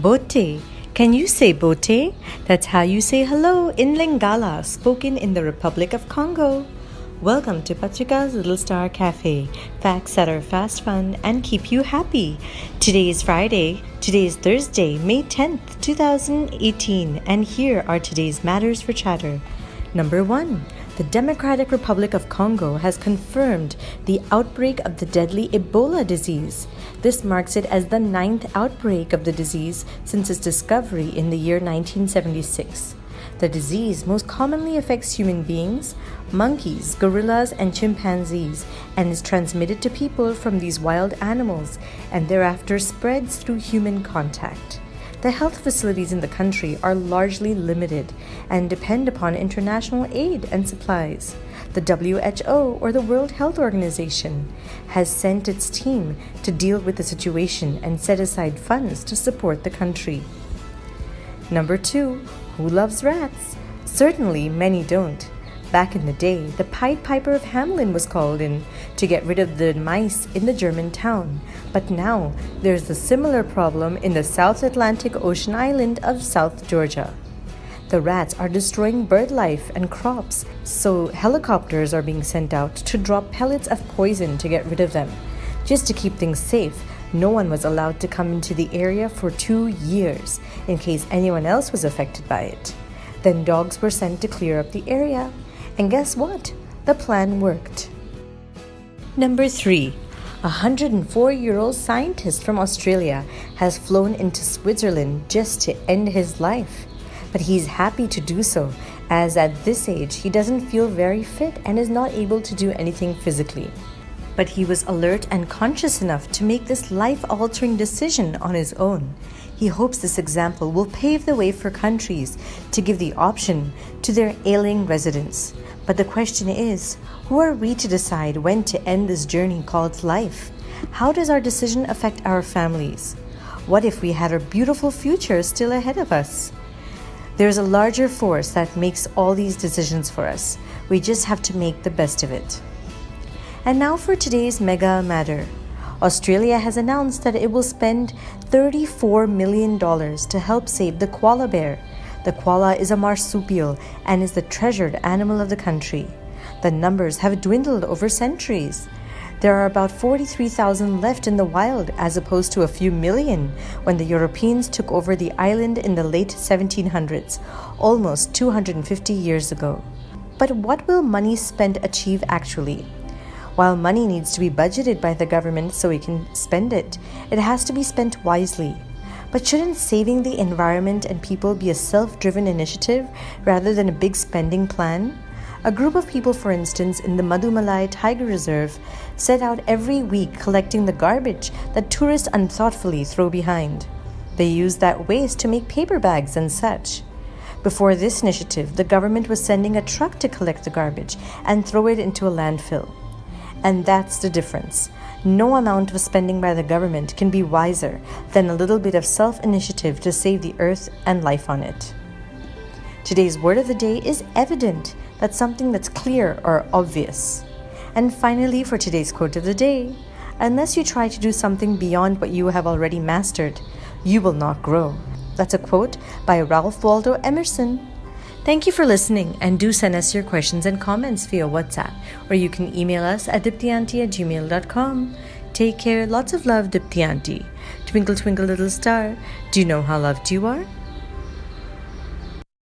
Bote. Can you say bote? That's how you say hello in Lingala, spoken in the Republic of Congo. Welcome to Patrika's Little Star Cafe. Facts that are fast, fun, and keep you happy. Today is Friday. Today is Thursday, May 10th, 2018. And here are today's matters for chatter. Number 1. The Democratic Republic of Congo has confirmed the outbreak of the deadly Ebola disease. This marks it as the 9th outbreak of the disease since its discovery in the year 1976. The disease most commonly affects human beings, monkeys, gorillas, and chimpanzees, and is transmitted to people from these wild animals and thereafter spreads through human contact. The health facilities in the country are largely limited and depend upon international aid and supplies. The WHO, or the World Health Organization, has sent its team to deal with the situation and set aside funds to support the country. Number 2. Who loves rats? Certainly, many don't. Back in the day, the Pied Piper of Hamelin was called in to get rid of the mice in the German town. But now, there's a similar problem in the South Atlantic Ocean island of South Georgia. The rats are destroying bird life and crops, so helicopters are being sent out to drop pellets of poison to get rid of them. Just to keep things safe, no one was allowed to come into the area for 2 years in case anyone else was affected by it. Then dogs were sent to clear up the area. And guess what? The plan worked. Number 3. A 104-year-old scientist from Australia has flown into Switzerland just to end his life. But he's happy to do so, as at this age he doesn't feel very fit and is not able to do anything physically. But he was alert and conscious enough to make this life-altering decision on his own. He hopes this example will pave the way for countries to give the option to their ailing residents. But the question is, who are we to decide when to end this journey called life? How does our decision affect our families? What if we had a beautiful future still ahead of us? There's a larger force that makes all these decisions for us. We just have to make the best of it. And now for today's mega matter. Australia has announced that it will spend $34 million to help save the koala bear. The koala is a marsupial and is the treasured animal of the country. The numbers have dwindled over centuries. There are about 43,000 left in the wild as opposed to a few million when the Europeans took over the island in the late 1700s, almost 250 years ago. But what will money spent achieve actually? While money needs to be budgeted by the government so we can spend it, it has to be spent wisely. But shouldn't saving the environment and people be a self-driven initiative rather than a big spending plan? A group of people, for instance, in the Madumalai Tiger Reserve set out every week collecting the garbage that tourists unthoughtfully throw behind. They use that waste to make paper bags and such. Before this initiative, the government was sending a truck to collect the garbage and throw it into a landfill. And that's the difference. No amount of spending by the government can be wiser than a little bit of self-initiative to save the earth and life on it. Today's word of the day is evident. That's something that's clear or obvious. And finally, for today's quote of the day, unless you try to do something beyond what you have already mastered, you will not grow. That's a quote by Ralph Waldo Emerson. Thank you for listening, and do send us your questions and comments via WhatsApp, or you can email us at diptyanti@gmail.com. Take care, lots of love, Dipti Auntie. Twinkle, twinkle, little star, do you know how loved you are?